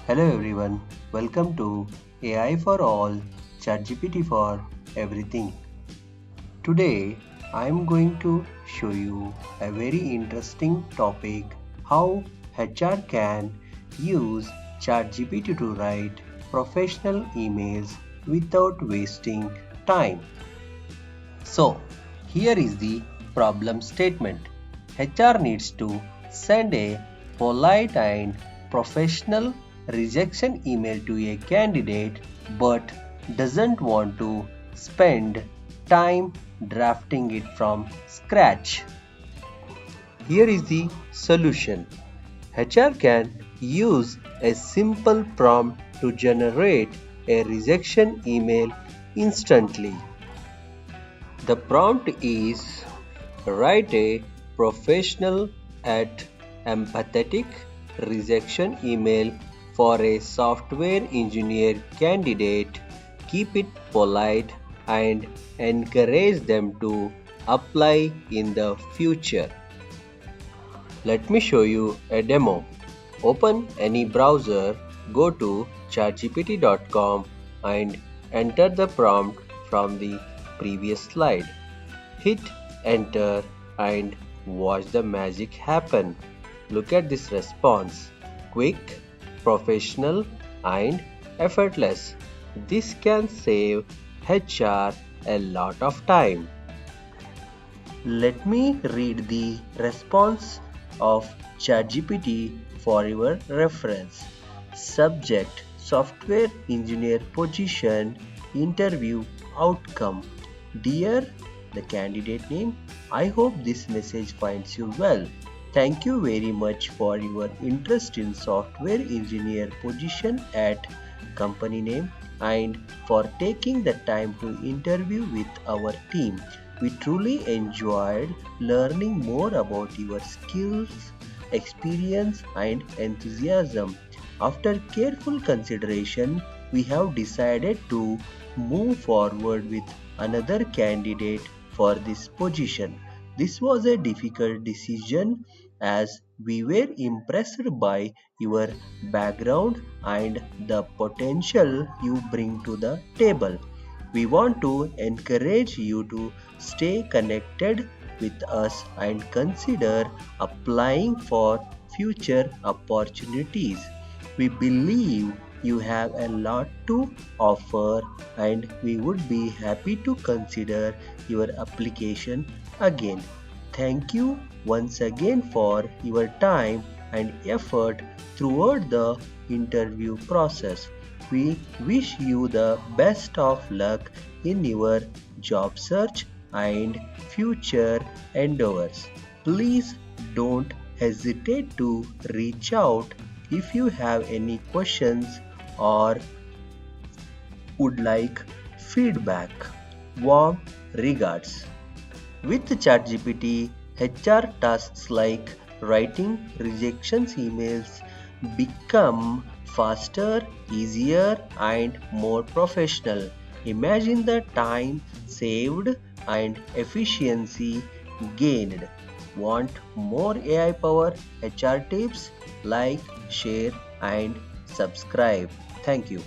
Hello everyone, welcome to AI for All, ChatGPT for Everything. Today I am going to show you a very interesting topic, how HR can use ChatGPT to write professional emails without wasting time. So, here is the problem statement. HR needs to send a polite and professional rejection email to a candidate but doesn't want to spend time drafting it from scratch. Here is the solution. HR can use a simple prompt to generate a rejection email instantly. The prompt is write a professional at empathetic rejection email for a software engineer candidate. Keep it polite and encourage them to apply in the future. Let me show you a demo. Open any browser, go to chatgpt.com and enter the prompt from the previous slide. Hit enter and watch the magic happen. Look at this response. Quick, professional and effortless. This can save HR a lot of time. Let me read the response of ChatGPT for your reference. Subject: Software Engineer Position, Interview Outcome. Dear the candidate name, I hope this message finds you well. Thank you very much for your interest in software engineer position at company name and for taking the time to interview with our team. We truly enjoyed learning more about your skills, experience, and enthusiasm. After careful consideration, we have decided to move forward with another candidate for this position. This was a difficult decision as we were impressed by your background and the potential you bring to the table. We want to encourage you to stay connected with us and consider applying for future opportunities. We believe you have a lot to offer and we would be happy to consider your application again. Thank you once again for your time and effort throughout the interview process. We wish you the best of luck in your job search and future endeavors. Please don't hesitate to reach out if you have any questions or would like feedback. Warm regards. With ChatGPT, HR tasks like writing rejections emails become faster, easier, and more professional. Imagine the time saved and efficiency gained. Want more AI power HR tips? Like, share, and subscribe. Thank you.